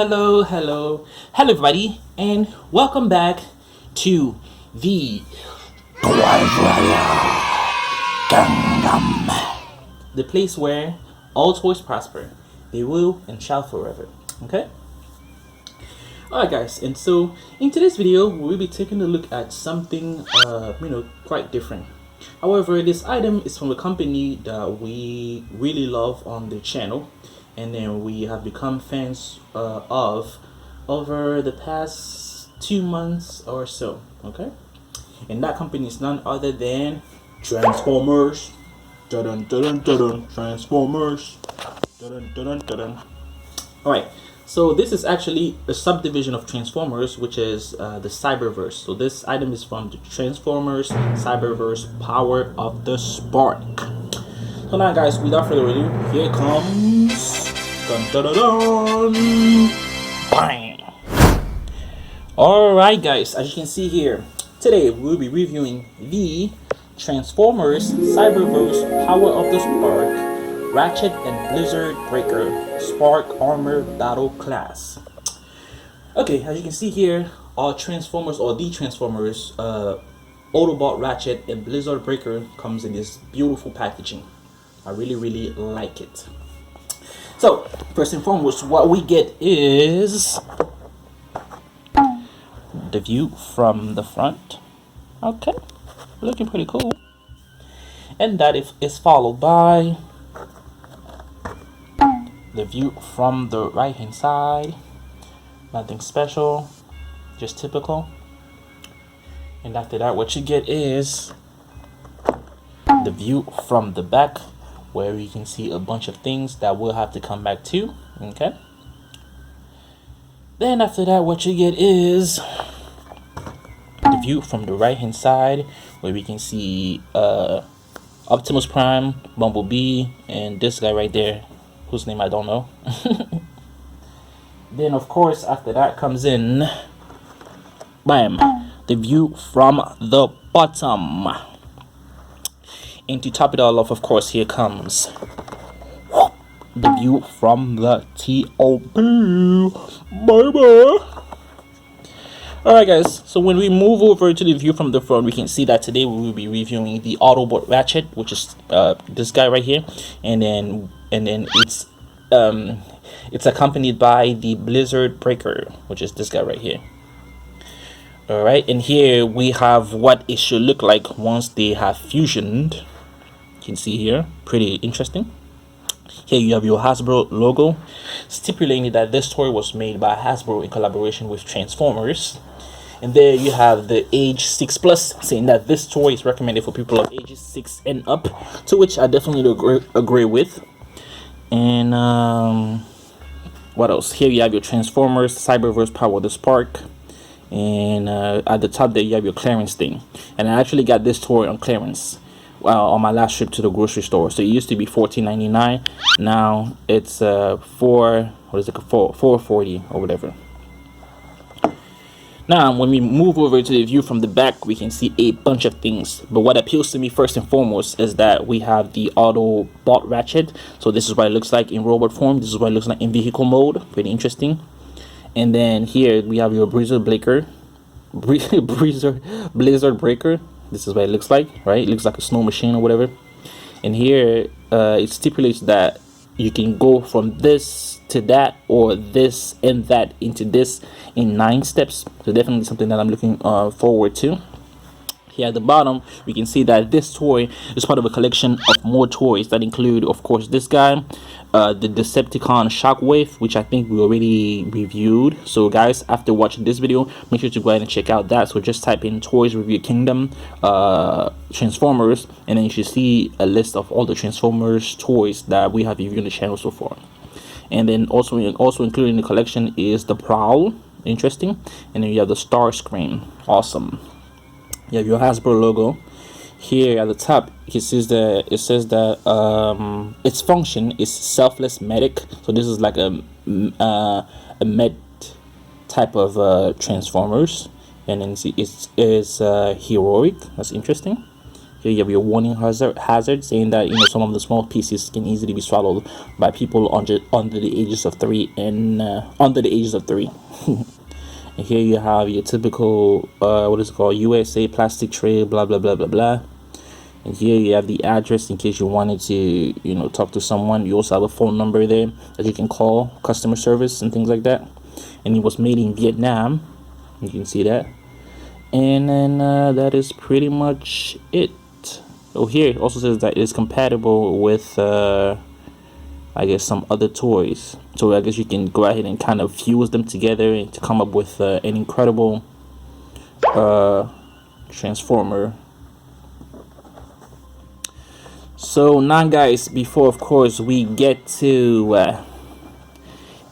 Hello, everybody, and welcome back to the Kingdom, the place where all toys prosper, they will and shall forever. Okay. Alright, guys, and so in today's video, we'll be taking a look at something, quite different. However, this item is from a company that we really love on the channel, and then we have become fans of over the past 2 months or so. Okay, and that company is none other than Transformers. Dun dun dun dun. Transformers. Dun dun dun dun. All right. So this is actually a subdivision of Transformers, which is the Cyberverse. So this item is from the Transformers Cyberverse Power of the Spark. So now, guys, without further ado, here comes dun dun dun dun. Bang! Alright, guys, as you can see here, today we'll be reviewing the Transformers Cyberverse Power of the Spark Ratchet and Blizzard Breaker Spark Armor Battle Class. Okay, as you can see here, all Transformers, or the Transformers, Autobot, Ratchet, and Blizzard Breaker comes in this beautiful packaging. I really like it. So, first and foremost, what we get is the view from the front. Okay, looking pretty cool. And that is followed by the view from the right hand side. Nothing special, just typical. And after that, what you get is the view from the back, where you can see a bunch of things that we'll have to come back to. Okay, then after that, what you get is the view from the right hand side, where we can see Optimus Prime, Bumblebee, and this guy right there, whose name I don't know. Then of course after that comes in, bam, the view from the bottom. And to top it all off, of course, here comes the view from the top, baby. Alright, guys, so when we move over to the view from the front, we can see that today we will be reviewing the Autobot Ratchet, which is this guy right here, and then it's accompanied by the Blizzard Breaker, which is this guy right here. Alright, and here we have what it should look like once they have fusioned. You can see here, pretty interesting. Here you have your Hasbro logo, stipulating that this toy was made by Hasbro in collaboration with Transformers. And there you have the age 6+, saying that this toy is recommended for people of ages 6 and up, to which I definitely agree with. And what else? Here you have your Transformers Cyberverse Power of the Spark, and at the top there you have your clearance thing. And I actually got this toy on clearance on my last trip to the grocery store. So it used to be $14.99. Now it's $4.40 or whatever. Now, when we move over to the view from the back, we can see a bunch of things. But what appeals to me first and foremost is that we have the Autobot Ratchet. So this is what it looks like in robot form. This is what it looks like in vehicle mode. Pretty interesting. And then here we have your Blizzard Breaker. Blizzard Breaker. This is what it looks like, right? It looks like a snow machine or whatever. And here it stipulates that you can go from this to that, or this and that into this in 9 steps. So definitely something that I'm looking forward to. Here at the bottom, we can see that this toy is part of a collection of more toys that include, of course, this guy, the Decepticon Shockwave, which I think we already reviewed. So guys, after watching this video, make sure to go ahead and check out that. So just type in Toys Review Kingdom Transformers, and then you should see a list of all the Transformers toys that we have reviewed on the channel so far. And then also included in the collection is the Prowl, interesting, and then you have the Starscream, awesome. You have your Hasbro logo. Here at the top, it says that its function is selfless medic. So this is like a med type of Transformers, and then it's heroic. That's interesting. Here you have your warning hazard saying that some of the small pieces can easily be swallowed by people under the ages of 3 and under the ages of 3. And here you have your typical what is it called, USA plastic tray, blah blah blah blah blah. And here you have the address in case you wanted to talk to someone. You also have a phone number there that you can call customer service and things like that. And it was made in Vietnam, you can see that. And then that is pretty much it. Oh, here it also says that it is compatible with I guess some other toys. So I guess you can go ahead and kind of fuse them together to come up with an incredible transformer. So now guys, before of course we get to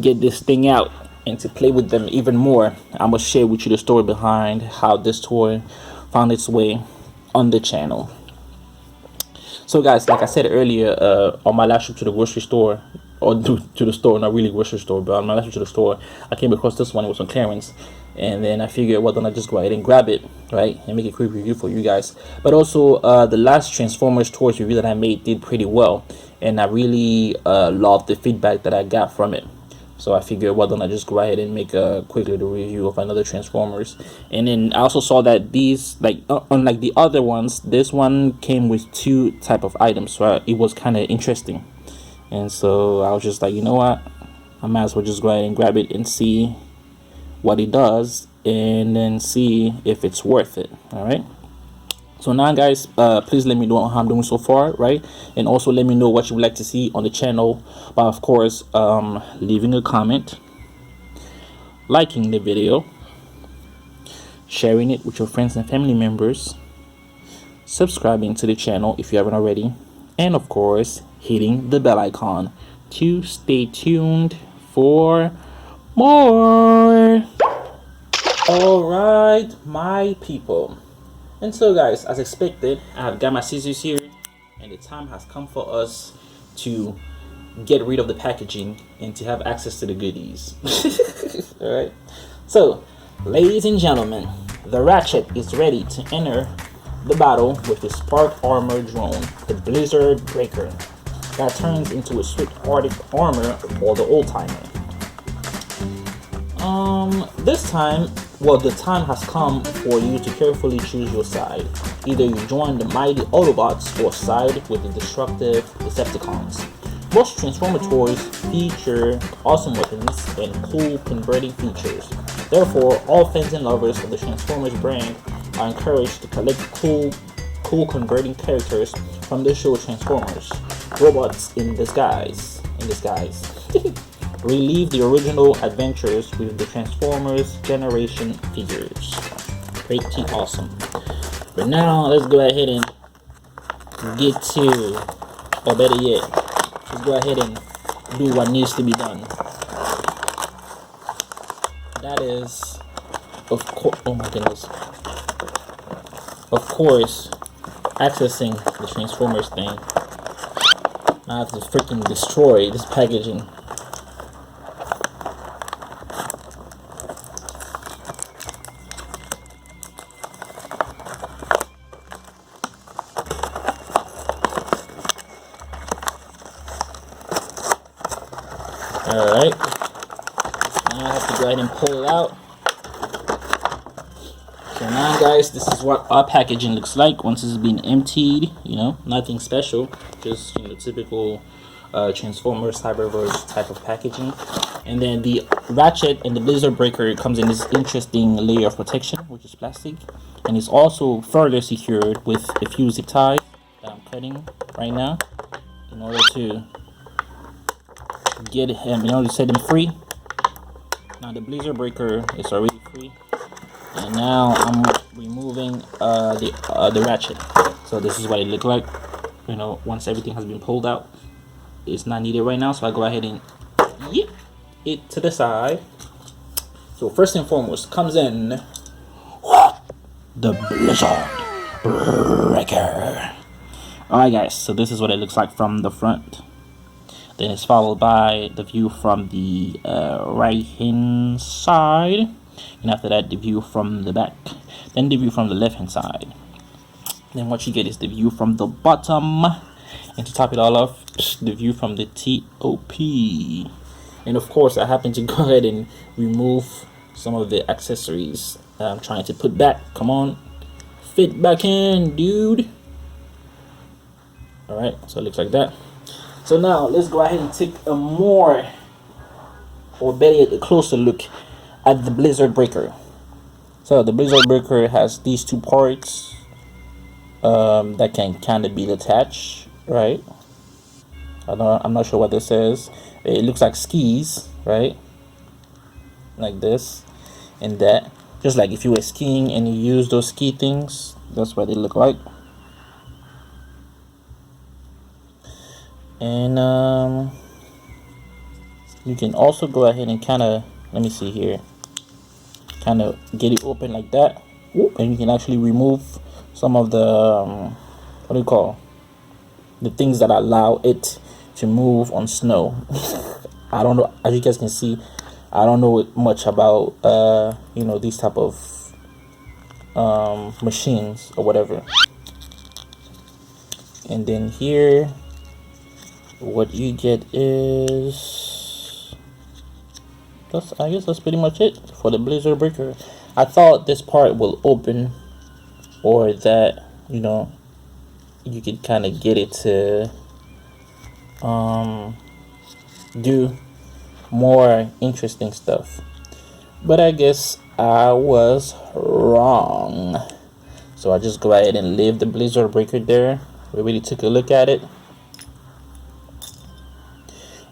get this thing out and to play with them even more, I'm gonna share with you the story behind how this toy found its way on the channel. So guys, like I said earlier, on my last trip to the grocery store, or to the store, not really grocery store, but on my last trip to the store, I came across this one. It was on clearance, and then I figured, well, don't I just go ahead and grab it, right, and make a quick review for you guys. But also, the last Transformers toys review that I made did pretty well, and I really loved the feedback that I got from it. So I figured, well, don't I just go ahead and make a quick little review of another Transformers. And then I also saw that these, like unlike the other ones, this one came with 2 type of items, so it was kind of interesting. And so I was just like, you know what, I might as well just go ahead and grab it and see what it does, and then see if it's worth it. All right. So now guys, please let me know how I'm doing so far, right? And also let me know what you would like to see on the channel by, of course, leaving a comment, liking the video, sharing it with your friends and family members, subscribing to the channel if you haven't already, and of course hitting the bell icon to stay tuned for more. All right, my people. And so guys, as expected, I have got my scissors here, and the time has come for us to get rid of the packaging and to have access to the goodies. Alright, so ladies and gentlemen, the Ratchet is ready to enter the battle with his Spark Armor drone, the Blizzard Breaker, that turns into a swift Arctic armor or the old timer. This time, well, the time has come for you to carefully choose your side. Either you join the mighty Autobots or side with the destructive Decepticons. Most Transformer toys feature awesome weapons and cool converting features. Therefore, all fans and lovers of the Transformers brand are encouraged to collect cool converting characters from the show Transformers, robots in disguise. Relive the original adventures with the Transformers generation figures. Pretty awesome. But now let's go ahead and get to, or better yet, let's go ahead and do what needs to be done. That is, of course, oh my goodness, of course, accessing the Transformers thing. I have to freaking destroy this packaging. Alright, now I have to go ahead and pull it out. So now guys, this is what our packaging looks like once it's been emptied. Nothing special, just typical Transformers Cyberverse type of packaging. And then the Ratchet and the Blizzard Breaker comes in this interesting layer of protection, which is plastic, and it's also further secured with a few zip ties that I'm cutting right now in order to get him, to set him free. Now the Blizzard Breaker is already free, and now I'm removing the Ratchet. So this is what it looked like, once everything has been pulled out. It's not needed right now, so I go ahead and yip it to the side. So first and foremost comes in the Blizzard Breaker. Alright guys, so this is what it looks like from the front. Then it's followed by the view from the right hand side, and after that the view from the back, then the view from the left hand side. Then what you get is the view from the bottom, and to top it all off, the view from the top. And of course, I happen to go ahead and remove some of the accessories that I'm trying to put back. Come on, fit back in, dude. All right, so it looks like that. So now let's go ahead and take a more, or better yet, a closer look at the Blizzard Breaker. So the Blizzard Breaker has these two parts that can kind of be detached, right? I'm not sure what this is. It looks like skis, right? Like this and that. Just like if you were skiing and you use those ski things, that's what they look like. And you can also go ahead and kind of, let me see here, kind of get it open like that. And you can actually remove some of the what do you call, the things that allow it to move on snow. I don't know, as you guys can see, I don't know much about you know, these type of machines or whatever. And then here what you get is I guess that's pretty much it for the Blizzard Breaker. I thought this part will open, or that, you know, you could kind of get it to do more interesting stuff, but I guess I was wrong. So I just go ahead and leave the Blizzard Breaker there. We really took a look at it.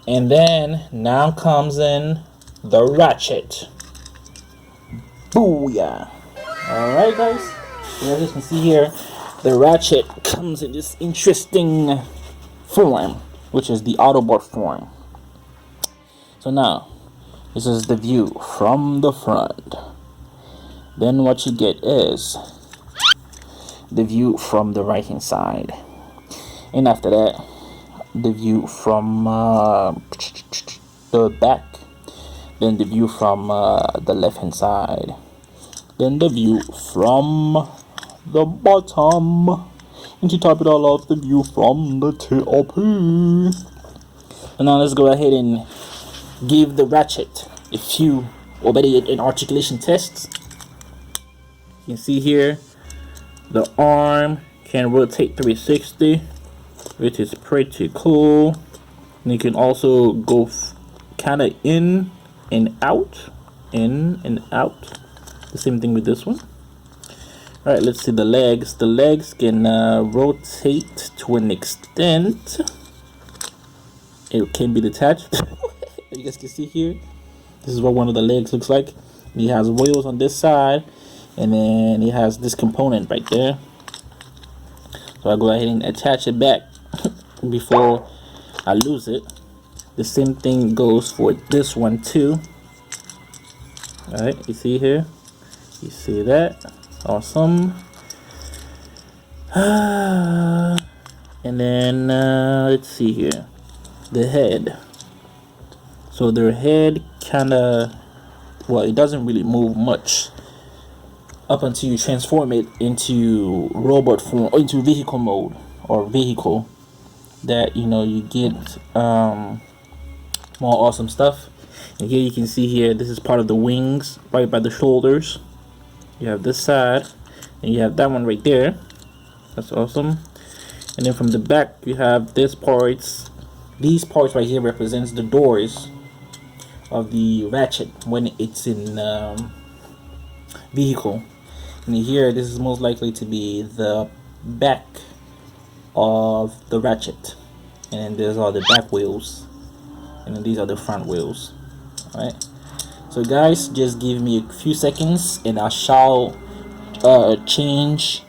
And then now comes in the Ratchet. Booyah! Alright guys, as you can see here, the Ratchet comes in this interesting form, which is the Autobot form. So now, this is the view from the front. Then what you get is the view from the right hand side. And after that, the view from the back. Then the view from the left hand side. Then the view from the bottom. And to top it all off, the view from the top. And now let's go ahead and give the Ratchet a few, or better yet, an articulation test. You can see here the arm can rotate 360, which is pretty cool. And you can also go kind of in and out, in and out. The same thing with this one. All right, let's see the legs. The legs can rotate to an extent. It can be detached. You guys can see here, this is what one of the legs looks like. He has wheels on this side, and then he has this component right there. So I go ahead and attach it back before I lose it. The same thing goes for this one too. All right, you see here, you see that? Awesome. And then let's see here, the head. So their head kind of, well, it doesn't really move much up until you transform it into robot form, or into vehicle mode, or vehicle, that, you know, you get more awesome stuff. And here you can see here, this is part of the wings right by the shoulders. You have this side, and you have that one right there. That's awesome. And then from the back you have this parts. These parts right here represents the doors of the Ratchet when it's in vehicle. And here, this is most likely to be the back of the Ratchet, and then there's all the back wheels, and then these are the front wheels. All right, so guys, just give me a few seconds and I shall change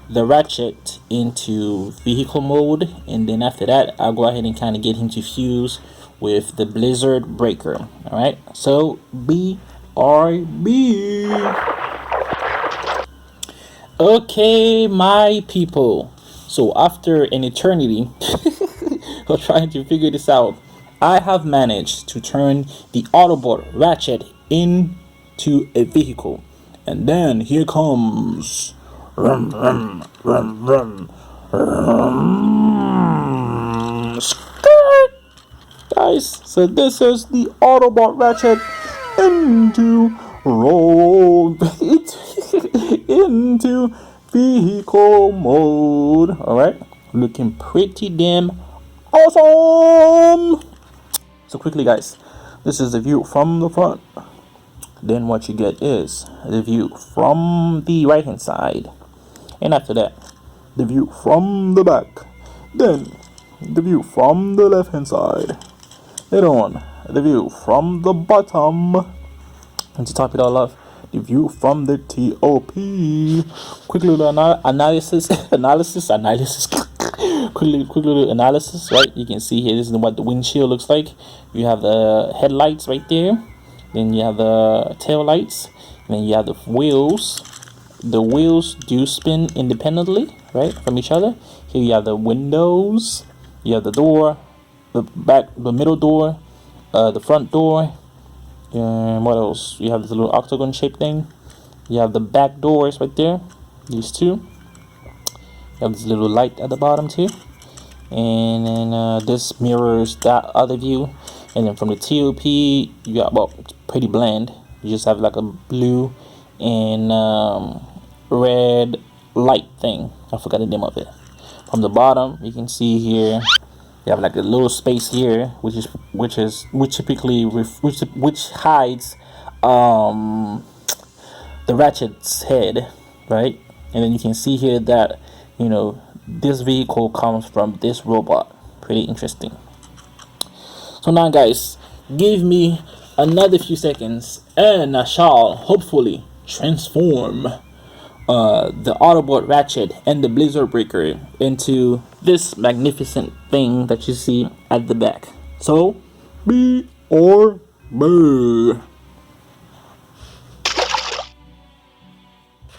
the Ratchet into vehicle mode, and then after that I'll go ahead and kind of get him to fuse with the Blizzard Breaker. All right, so BRB. Okay, my people, so after an eternity of trying to figure this out, I have managed to turn the Autobot Ratchet into a vehicle. And then here comes Rum, rum, rum, rum, rum. Skirt. Guys, so this is the Autobot Ratchet into roll into vehicle mode. All right, looking pretty damn awesome. So quickly, guys, this is the view from the front. Then what you get is the view from the right hand side, and after that, the view from the back. Then the view from the left hand side. Later on, the view from the bottom. And to top it all off, the view from the TOP. Quick little analysis. Quick little analysis, right? You can see here, this is what the windshield looks like. You have the headlights right there. Then you have the tail lights. And then you have the wheels. The wheels do spin independently, right, from each other. Here you have the windows. You have the door, the back, the middle door, the front door. What else? You have this little octagon shaped thing. You have the back doors right there. These two. You have this little light at the bottom too. And then this mirrors that other view. And then from the TOP, you got, well, it's pretty bland. You just have like a blue and red light thing. I forgot the name of it. From the bottom, you can see here you have like a little space here, which typically which hides the Ratchet's head, right? And then you can see here that, you know, this vehicle comes from this robot. Pretty interesting. So now, guys, give me another few seconds, and I shall hopefully transform the Autobot Ratchet and the Blizzard Breaker into this magnificent thing that you see at the back. So, be or be.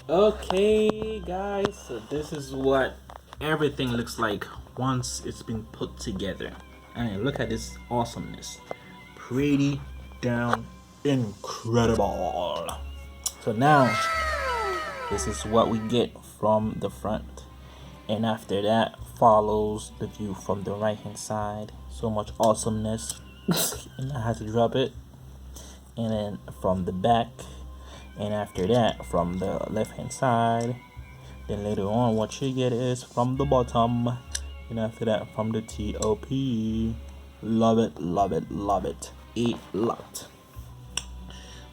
Okay, guys, so this is what everything looks like once it's been put together. And look at this awesomeness. Pretty damn incredible. So now, this is what we get from the front, and after that follows the view from the right hand side. So much awesomeness. And I had to drop it. And then from the back, and after that from the left hand side. Then later on what you get is from the bottom, and after that from the TOP. Love it, love it, love it a lot.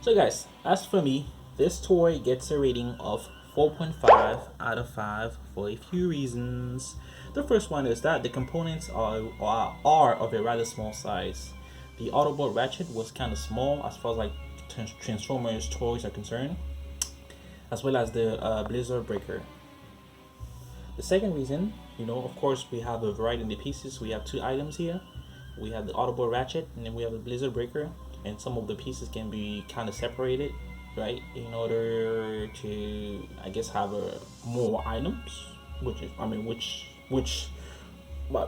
So guys, as for me, this toy gets a rating of 4.5 out of 5 for a few reasons. The first one is that the components are of a rather small size. The Autobot Ratchet was kind of small as far as like Transformers toys are concerned, as well as the Blizzard Breaker. The second reason, you know, of course, we have a variety in the pieces. We have two items here. We have the Autobot Ratchet, and then we have the Blizzard Breaker, and some of the pieces can be kind of separated, right, in order to, I guess, have more items,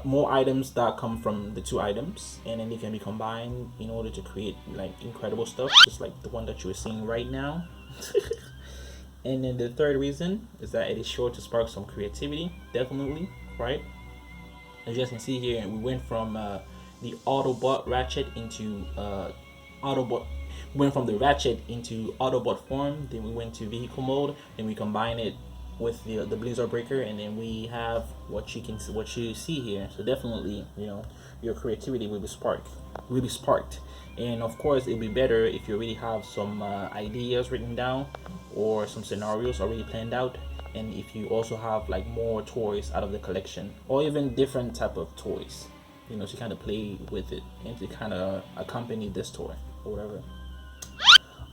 more items that come from the two items, and then they can be combined in order to create like incredible stuff, just like the one that you are seeing right now. And then the third reason is that it is sure to spark some creativity, definitely, right? As you guys can see here, we went from the Autobot Ratchet into went from the Ratchet into Autobot form, then we went to vehicle mode, then we combine it with the Blizzard Breaker, and then we have what you see here. So definitely, you know, your creativity will be sparked. And of course, it'll be better if you already have some ideas written down or some scenarios already planned out, and if you also have like more toys out of the collection, or even different type of toys, you know, to kind of play with it and to kind of accompany this toy or whatever.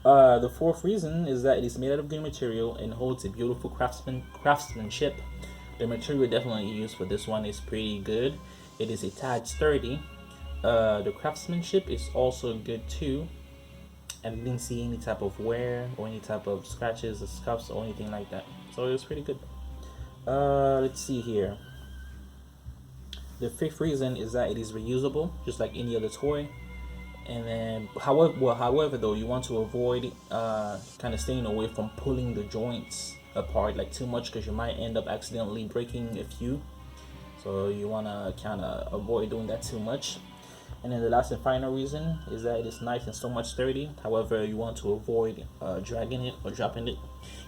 The fourth reason is that it is made out of green material and holds a beautiful craftsmanship. The material definitely used for this one is pretty good. It is a tad sturdy. The craftsmanship is also good too. I didn't see any type of wear or any type of scratches or scuffs or anything like that. So it was pretty good. Let's see here. The fifth reason is that it is reusable, just like any other toy. And then, however though, you want to avoid kind of staying away from pulling the joints apart like too much, because you might end up accidentally breaking a few. So you want to kind of avoid doing that too much. And then the last and final reason is that it is nice and so much sturdy. However, you want to avoid dragging it or dropping it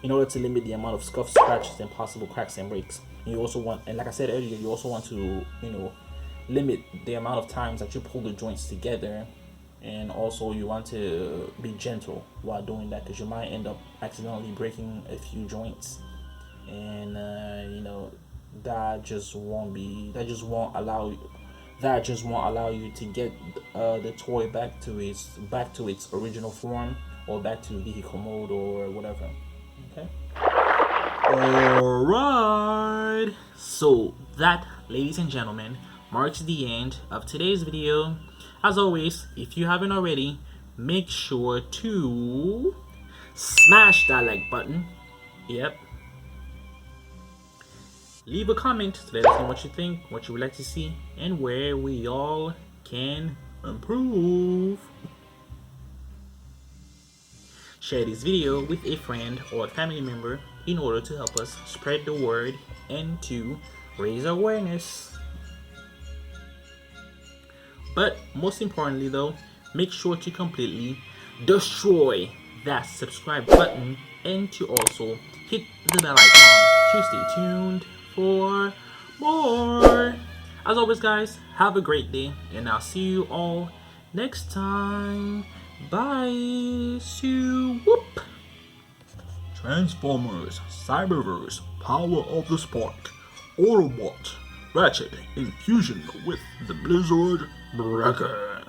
in order to limit the amount of scuffs, scratches, and possible cracks and breaks. And you also want, and like I said earlier, you also want to, limit the amount of times that you pull the joints together. And also you want to be gentle while doing that, because you might end up accidentally breaking a few joints. And that just won't allow you to get the toy back to its original form, or back to vehicle mode or whatever. Okay. All right. So that, ladies and gentlemen, marks the end of today's video. As always, if you haven't already, make sure to smash that like button. Yep. Leave a comment to let us know what you think, what you would like to see, and where we all can improve. Share this video with a friend or a family member in order to help us spread the word and to raise awareness. But most importantly though, make sure to completely destroy that subscribe button, and to also hit the bell icon to stay tuned for more. As always guys, have a great day, and I'll see you all next time. Bye. See whoop. Transformers, Cyberverse, Power of the Spark, Autobots, Ratchet in fusion with the Blizzard Breaker.